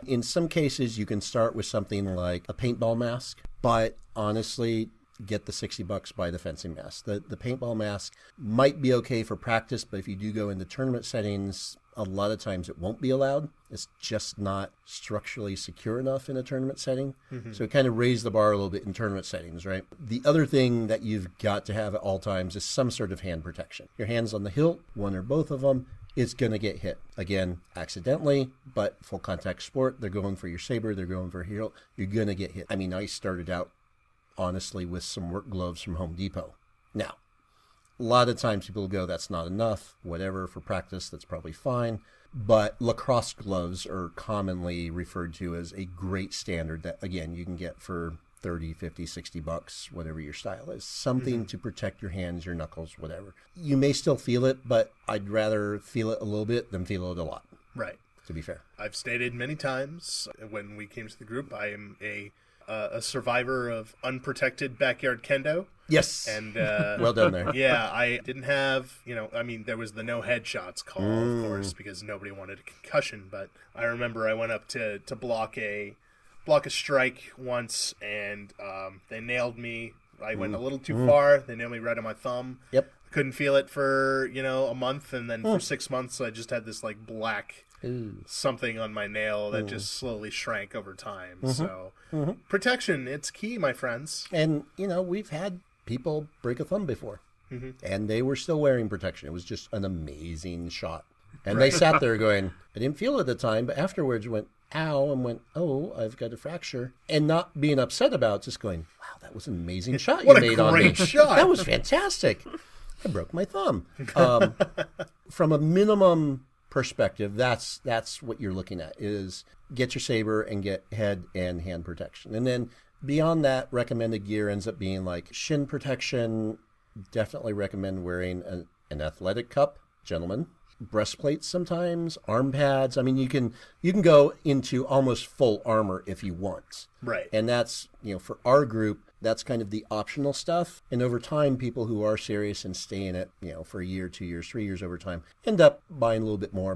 In some cases you can start with something like a paintball mask, but honestly, get the $60, buy the fencing mask. The paintball mask might be okay for practice, but if you do go into tournament settings, a lot of times it won't be allowed. It's just not structurally secure enough in a tournament setting. So it kind of raised the bar a little bit in tournament settings, right? The other thing that you've got to have at all times is some sort of hand protection. Your hand's on the hilt, one or both of them, it's going to get hit. Again, accidentally, but full contact sport, they're going for your saber, they're going for your hilt, you're going to get hit. I mean, I started out, honestly, with some work gloves from Home Depot. Now, a lot of times people go, that's not enough, whatever, for practice, that's probably fine. But lacrosse gloves are commonly referred to as a great standard that, again, you can get for 30, 50, 60 bucks, whatever your style is. Something to protect your hands, your knuckles, whatever. You may still feel it, but I'd rather feel it a little bit than feel it a lot. Right. To be fair. I've stated many times when we came to the group, I am a survivor of unprotected backyard kendo. Yes. And well done there. Yeah, I didn't have, there was the no headshots call, of course, because nobody wanted a concussion. But I remember I went up to block a strike once, and they nailed me. I went a little too far. They nailed me right on my thumb. Yep. Couldn't feel it for, a month, and then for 6 months I just had this black something on my nail that just slowly shrank over time. So protection, it's key, my friends. And, we've had people break a thumb before, and they were still wearing protection. It was just an amazing shot. And they sat there going, I didn't feel it at the time, but afterwards went, ow, and went, oh, I've got a fracture. And not being upset about it, just going, wow, that was an amazing shot you made on me. What a great shot. That was fantastic. I broke my thumb. From a minimum perspective, that's what you're looking at, is get your saber and get head and hand protection. And then beyond that, recommended gear ends up being like shin protection. Definitely recommend wearing an athletic cup, gentlemen. Breastplates sometimes, arm pads. I mean, you can go into almost full armor if you want. Right. And that's, for our group, that's kind of the optional stuff. And over time, people who are serious and stay in it, for a year, 2 years, 3 years over time, end up buying a little bit more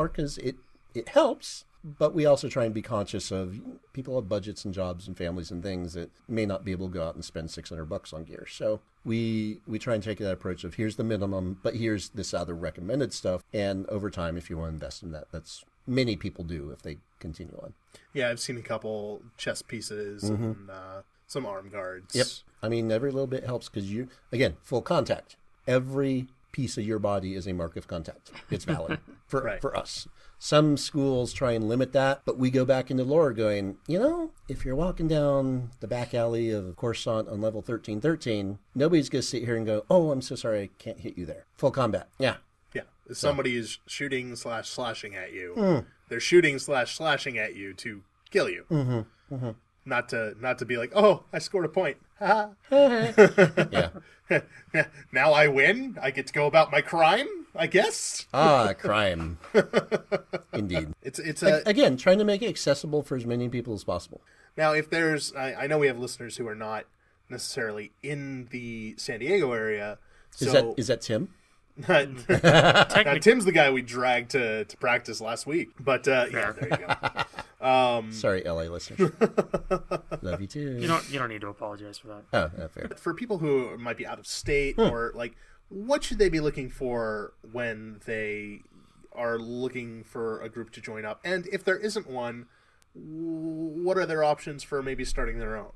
because it helps. But we also try and be conscious of people have budgets and jobs and families and things that may not be able to go out and spend $600 on gear. So we try and take that approach of here's the minimum, but here's this other recommended stuff. And over time, if you want to invest in that, that's many people do if they continue on. Yeah, I've seen a couple chest pieces and some arm guards. Yep. I mean, every little bit helps because again, full contact. Every piece of your body is a mark of contact. It's valid for us. Some schools try and limit that, but we go back into lore going, if you're walking down the back alley of Coruscant on level 1313, nobody's going to sit here and go, oh, I'm so sorry, I can't hit you there. Full combat. Yeah. Yeah. If somebody is shooting / slashing at you, they're shooting / slashing at you to kill you. Not to be like, oh, I scored a point. Yeah. Now I win. I get to go about my crime, I guess. Crime. Indeed. It's again, trying to make it accessible for as many people as possible. Now, if there's, I know we have listeners who are not necessarily in the San Diego area. So Is that Tim? Now, Tim's the guy we dragged to practice last week. But yeah, there you go. Sorry, LA listeners. Love you too. You don't need to apologize for that. Oh, fair. For people who might be out of state or what should they be looking for when they are looking for a group to join up? And if there isn't one, what are their options for maybe starting their own?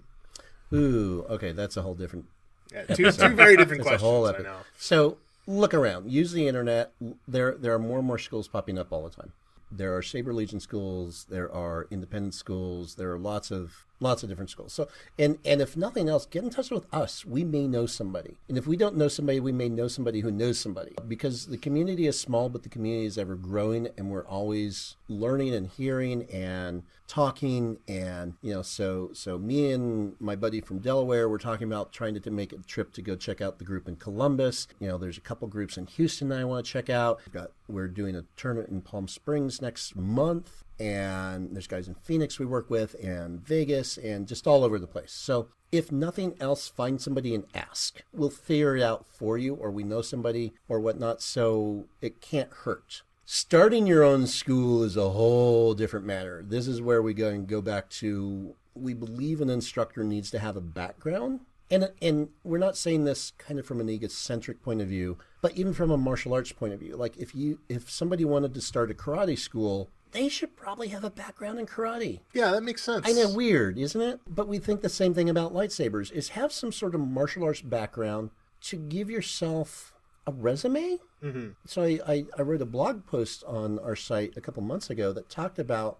Ooh, okay, that's a whole different. Yeah, two very different That's questions. a whole I know. So look around. Use the internet. There are more and more schools popping up all the time. There are Saber Legion schools. There are independent schools. There are lots of different schools. So, and if nothing else, get in touch with us. We may know somebody. And if we don't know somebody, we may know somebody who knows somebody. Because the community is small, but the community is ever growing, and we're always learning and hearing and talking. And, so me and my buddy from Delaware, we're talking about trying to make a trip to go check out the group in Columbus. There's a couple groups in Houston that I want to check out. We're doing a tournament in Palm Springs next month. And there's guys in Phoenix we work with, and Vegas, and just all over the place. So if nothing else, find somebody and ask. We'll figure it out for you, or we know somebody or whatnot, so it can't hurt. Starting your own school is a whole different matter. This is where we go back to, we believe an instructor needs to have a background And we're not saying this kind of from an egocentric point of view, but even from a martial arts point of view. Like if somebody wanted to start a karate school, they should probably have a background in karate. Yeah, that makes sense. I know, weird, isn't it? But we think the same thing about lightsabers, is have some sort of martial arts background to give yourself a resume. Mm-hmm. So I wrote a blog post on our site a couple months ago that talked about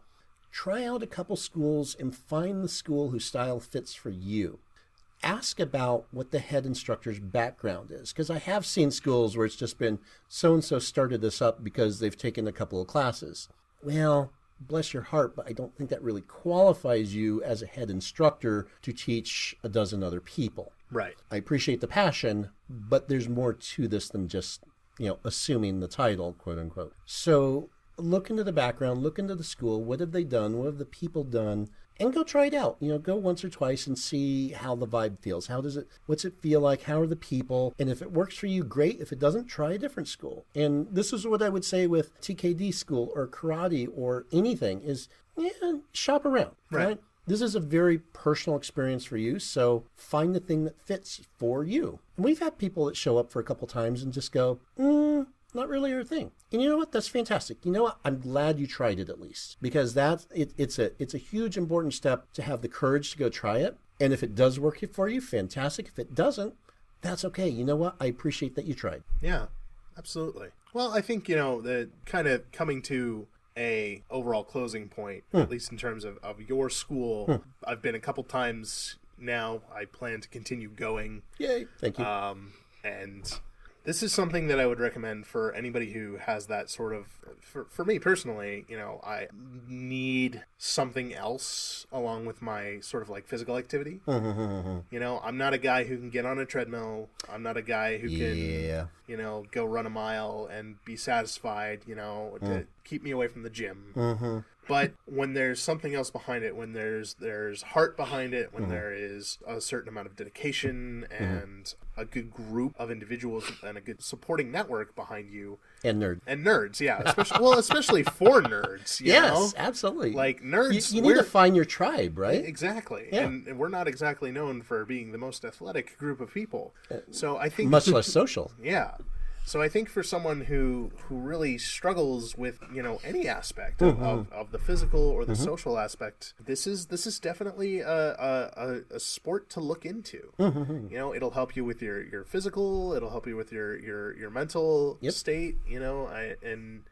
try out a couple schools and find the school whose style fits for you. Ask about what the head instructor's background is, because I have seen schools where it's just been so-and-so started this up because they've taken a couple of classes. Well, bless your heart, but I don't think that really qualifies you as a head instructor to teach a dozen other people. Right. I appreciate the passion, but there's more to this than just, assuming the title, quote unquote. So look into the background, look into the school. What have they done? What have the people done? And go try it out. Go once or twice and see how the vibe feels. What's it feel like? How are the people? And if it works for you, great. If it doesn't, try a different school. And this is what I would say with TKD school or karate or anything is, shop around, right? This is a very personal experience for you, so find the thing that fits for you. And we've had people that show up for a couple times and just go, not really your thing. And you know what? That's fantastic. You know what? I'm glad you tried it at least, because it's a huge important step to have the courage to go try it. And if it does work for you, fantastic. If it doesn't, that's okay. You know what? I appreciate that you tried. Yeah, absolutely. Well, I think, the kind of coming to a overall closing point, at least in terms of your school, I've been a couple times now. I plan to continue going. Yay. Thank you. And this is something that I would recommend for anybody who has that sort of, for me personally, I need something else along with my sort of like physical activity. I'm not a guy who can get on a treadmill. I'm not a guy who can, go run a mile and be satisfied, to keep me away from the gym. But when there's something else behind it, when there's heart behind it, when there is a certain amount of dedication and a good group of individuals and a good supporting network behind you. And nerds, yeah. Especially for nerds, you know? Yes, absolutely. Like nerds. You need to find your tribe, right? Exactly. Yeah. And we're not exactly known for being the most athletic group of people. So I think... Much less social. Yeah. So I think for someone who really struggles with any aspect of the physical or the social aspect, this is definitely a sport to look into. It'll help you with your physical, it'll help you with your mental state. And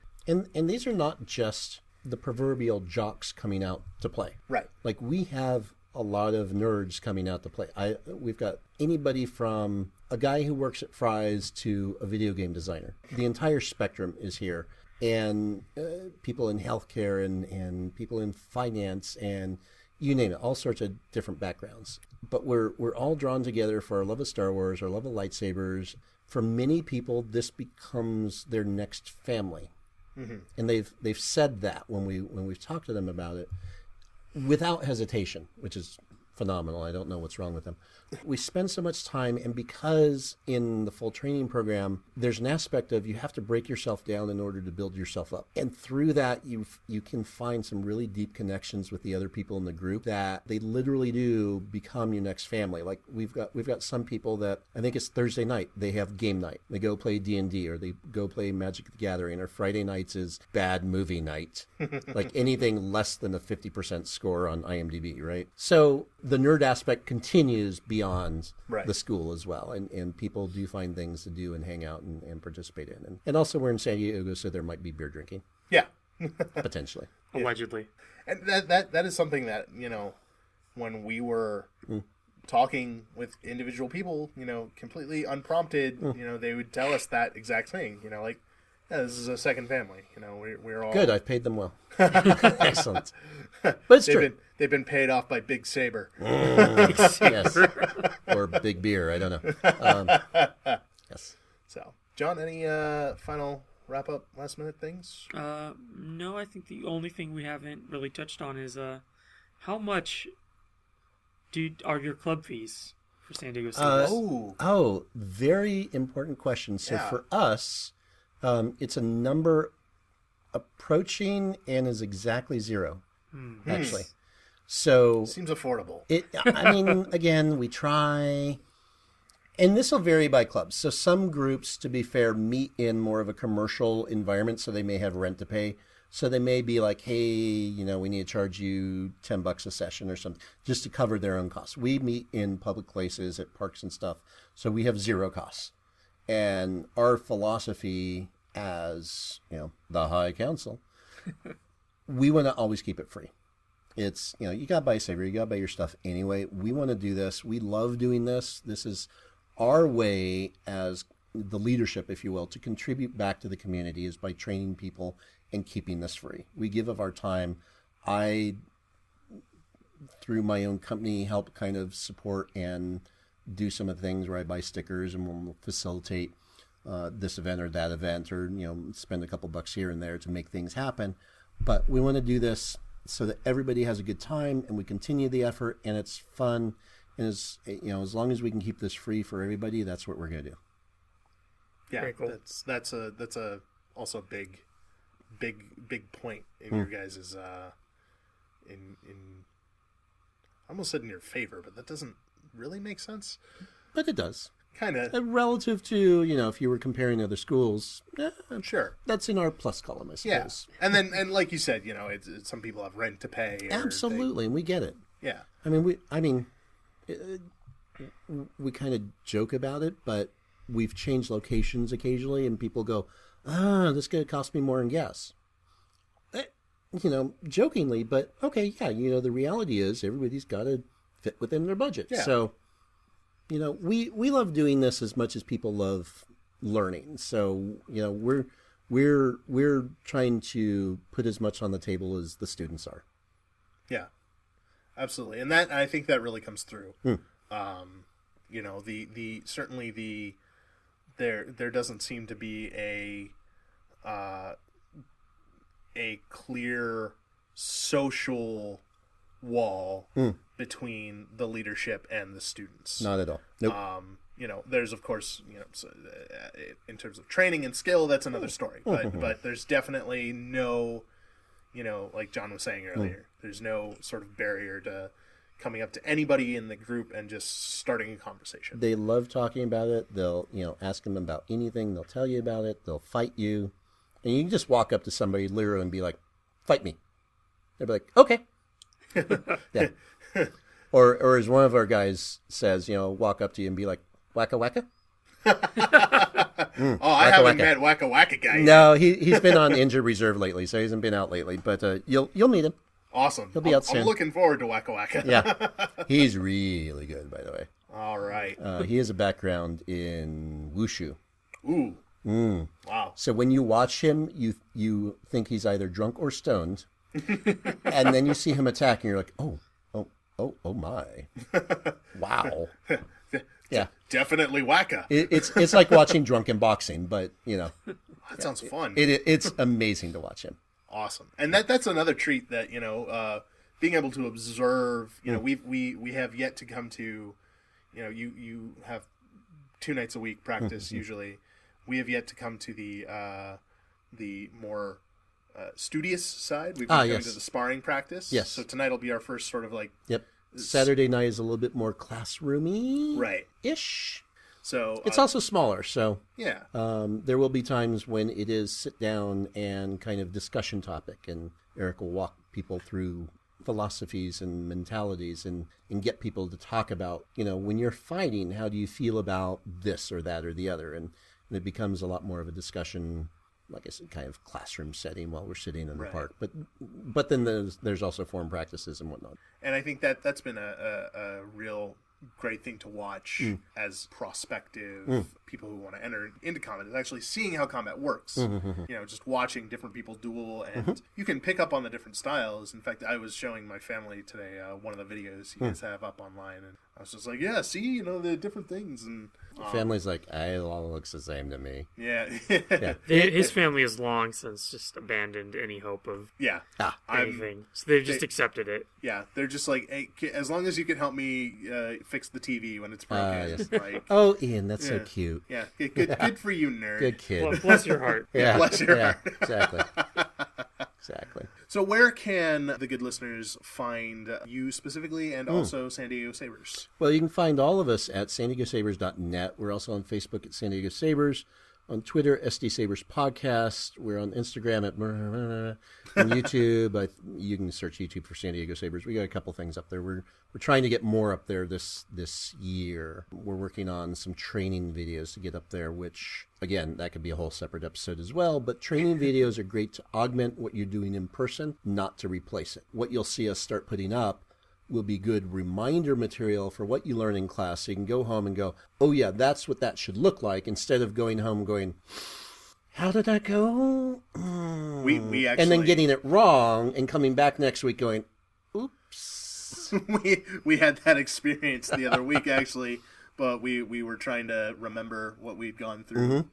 these are not just the proverbial jocks coming out to play. Right. Like we have a lot of nerds coming out to play. We've got anybody from a guy who works at Fry's to a video game designer. The entire spectrum is here. And people in healthcare and people in finance and you name it, all sorts of different backgrounds. But we're all drawn together for our love of Star Wars, our love of lightsabers. For many people, this becomes their next family. And they've said that when we've talked to them about it. Without hesitation, which is phenomenal. I don't know what's wrong with them. We spend so much time, and because in the full training program, there's an aspect of you have to break yourself down in order to build yourself up. And through that, you can find some really deep connections with the other people in the group that they literally do become your next family. Like we've got some people that I think it's Thursday night. They have game night. They go play D&D or they go play Magic the Gathering, or Friday nights is bad movie night. Like anything less than a 50% score on IMDb, right? So the nerd aspect continues beyond the school as well. And people do find things to do and hang out and participate in. And also we're in San Diego, so there might be beer drinking. Yeah. Potentially. Allegedly. And that is something that, when we were talking with individual people, completely unprompted, they would tell us that exact thing, like, yeah, this is a second family. We're all... Good, I've paid them well. Excellent. But it's true. They've been paid off by Big Saber. Yes. Or Big Beer, I don't know. Yes. So, John, any final wrap-up, last-minute things? No, I think the only thing we haven't really touched on is how much are your club fees for San Diego Sabers? Very important question. So for us... it's a number approaching and is exactly 0, actually. So Seems affordable. I mean, again, we try, and this will vary by clubs. So some groups, to be fair, meet in more of a commercial environment, so they may have rent to pay. So they may be like, hey, you know, we need to charge you $10 a session or something, just to cover their own costs. We meet in public places at parks and stuff, so we have zero costs. And our philosophy as, you know, the High Council, we want to always keep it free. It's, you know, you got to buy a saber, you got to buy your stuff anyway. We want to do this. We love doing this. This is our way as the leadership, if you will, to contribute back to the community is by training people and keeping this free. We give of our time. I, through my own company, help kind of support and do some of the things where I buy stickers and we'll facilitate this event or that event, or, you know, spend a couple bucks here and there to make things happen. But we want to do this so that everybody has a good time and we continue the effort and it's fun. And as, you know, as long as we can keep this free for everybody, that's what we're going to do. Yeah, Very cool. That's a also big point in your guys' in I almost said in your favor, but that doesn't really make sense. But it does. Kind of. Relative to, you know, if you were comparing other schools, Sure. that's in our plus column, I suppose. Yeah. And like you said, you know, it's some people have rent to pay. Or Absolutely, and we get it. Yeah. I mean, we kind of joke about it, but we've changed locations occasionally, and people go, this going to cost me more in gas. You know, jokingly, but okay, yeah, you know, the reality is everybody's got to fit within their budget. Yeah. So, you know, we love doing this as much as people love learning. So, you know, we're trying to put as much on the table as the students are. Yeah. Absolutely. And that, I think that really comes through. You know, the certainly there doesn't seem to be a clear social wall between the leadership and the students. Not at all. Nope. You know, there's of course, you know, in terms of training and skill, that's another story. But there's definitely no, you know, like John was saying earlier, there's no sort of barrier to coming up to anybody in the group and just starting a conversation. They love talking about it. They'll, you know, ask them about anything. They'll tell you about it. They'll fight you. And you can just walk up to somebody literally and be like, fight me. They'll be like, okay. Yeah. Or as one of our guys says, you know, walk up to you and be like, wacka wacka? I haven't met Wacka Wacka guy yet. No, he's been on injured reserve lately, so he hasn't been out lately. But you'll meet him. Awesome. He'll be out soon. I'm looking forward to Wacka Wacka. Yeah. He's really good, by the way. All right. He has a background in wushu. Ooh. Wow. So when you watch him, you think he's either drunk or stoned, and then you see him attack, and you're like, oh my, wow, yeah, definitely Wacka. It's like watching drunken boxing, but you know, That sounds fun. It's amazing to watch him. Awesome, and that's another treat that, you know, being able to observe. You know, we have yet to come to, you know, you have 2 nights a week practice usually. We have yet to come to the more studious side. We've been going to the sparring practice. Yes. So tonight will be our first sort of like. Yep. Saturday night is a little bit more classroomy. Right. Ish. So it's also smaller. So yeah. There will be times when it is sit down and kind of discussion topic, and Eric will walk people through philosophies and mentalities and get people to talk about, you know, when you're fighting, how do you feel about this or that or the other? And it becomes a lot more of a discussion, like I said, kind of classroom setting while we're sitting in the park. But then there's also form practices and whatnot. And I think that's been a real great thing to watch as prospective people who want to enter into combat, is actually seeing how combat works. You know, just watching different people duel, and you can pick up on the different styles. In fact, I was showing my family today one of the videos you guys have up online, and I was just like, yeah, see, you know, the different things. And family's like, it all looks the same to me. Yeah. His family has long since just abandoned any hope of anything. So they've just accepted it. Yeah, they're just like, hey, as long as you can help me fix the TV when it's broken. Yes. Like, oh, Ian, that's so cute. Yeah, good for you, nerd. Good kid. Well, bless your heart. Bless your heart. Exactly. Exactly. So where can the good listeners find you specifically and also San Diego Sabers? Well, you can find all of us at sandiegosabers.net. We're also on Facebook at San Diego Sabers, on Twitter, SD Sabers Podcast. We're on Instagram at on YouTube. You can search YouTube for San Diego Sabers. We got a couple things up there. We're trying to get more up there this year. We're working on some training videos to get up there, which, again, that could be a whole separate episode as well. But training videos are great to augment what you're doing in person, not to replace it. What you'll see us start putting up will be good reminder material for what you learn in class. So you can go home and go, oh yeah, that's what that should look like, instead of going home going, how did that go? We actually... And then getting it wrong and coming back next week going, oops. we had that experience the other week, actually, but we were trying to remember what we'd gone through.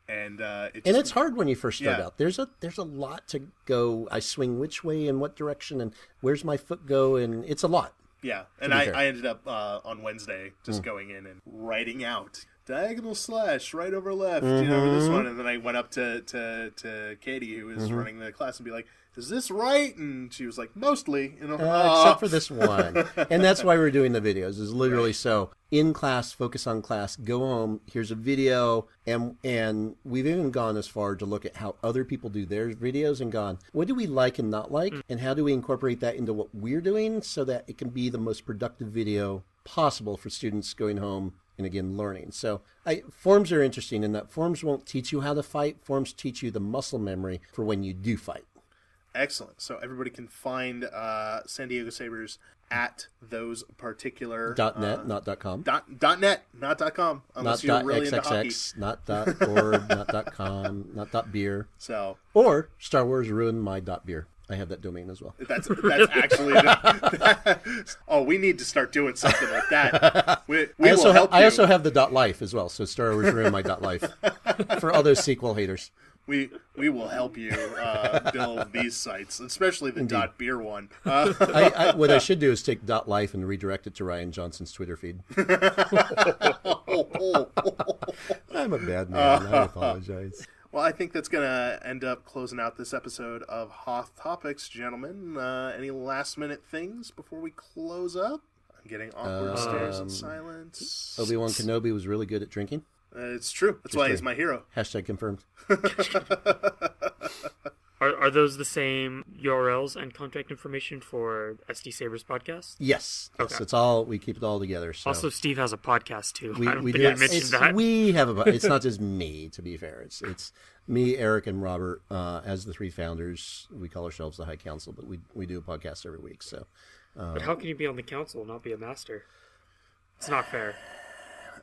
And it's hard when you first start out. There's a lot to go. I swing which way and what direction, and where's my foot go, and it's a lot. Yeah, and I ended up on Wednesday just going in and writing out diagonal slash right over left, this one, and then I went up to Katie, who was running the class, and be like, is this right? And she was like, mostly. Except for this one. And that's why we're doing the videos, is literally so in class, focus on class, go home, here's a video. And we've even gone as far to look at how other people do their videos and gone, what do we like and not like? And how do we incorporate that into what we're doing so that it can be the most productive video possible for students going home and, again, learning. So forms are interesting in that forms won't teach you how to fight. Forms teach you the muscle memory for when you do fight. Excellent. So everybody can find San Diego Sabers at those particular... .net, not .com. .net, not .com. Unless not you're really .xxx, into not .org, not .com, not .beer. So... Or Star Wars ruined my .beer. I have that domain as well. That's actually... we need to start doing something like that. I also have the .life as well, so Star Wars ruined my .life. For all those sequel haters. We will help you build these sites, especially the .beer one. What I should do is take .life and redirect it to Ryan Johnson's Twitter feed. I'm a bad man. I apologize. Well, I think that's going to end up closing out this episode of Hoth Topics, gentlemen. Any last-minute things before we close up? I'm getting awkward stares and silence. Obi-Wan Kenobi was really good at drinking. It's true. That's why he's my hero. Hashtag confirmed. Are those the same URLs and contact information for SD Sabers Podcast? Yes. Okay. It's all, we keep it all together. So. Also, Steve has a podcast too. We I don't think do. I mentioned that. We have it's not just me, to be fair. It's me, Eric, and Robert as the three founders. We call ourselves the High Council, but we do a podcast every week. So. But how can you be on the council and not be a master? It's not fair.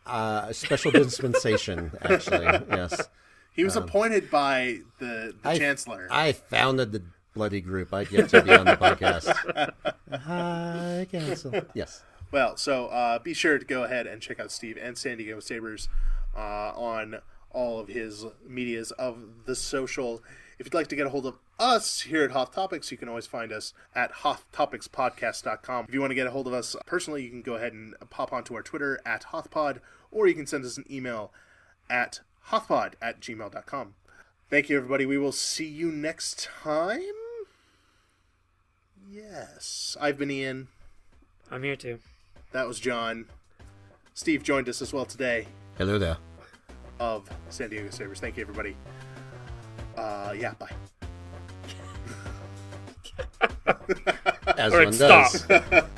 A special dispensation, actually. Yes. He was appointed by the chancellor. I founded the bloody group. I get to be on the podcast. High Council. Yes. Well, so be sure to go ahead and check out Steve and San Diego Sabers on all of his medias of the social. If you'd like to get a hold of us here at Hoth Topics, you can always find us at hothtopicspodcast.com. If you want to get a hold of us personally, you can go ahead and pop onto our Twitter at HothPod, or you can send us an email at hothpod@gmail.com. Thank you, everybody. We will see you next time. Yes. I've been Ian. I'm here too. That was John. Steve joined us as well today. Hello there. Of San Diego Sabers. Thank you, everybody. Bye. As All right, one does. stop.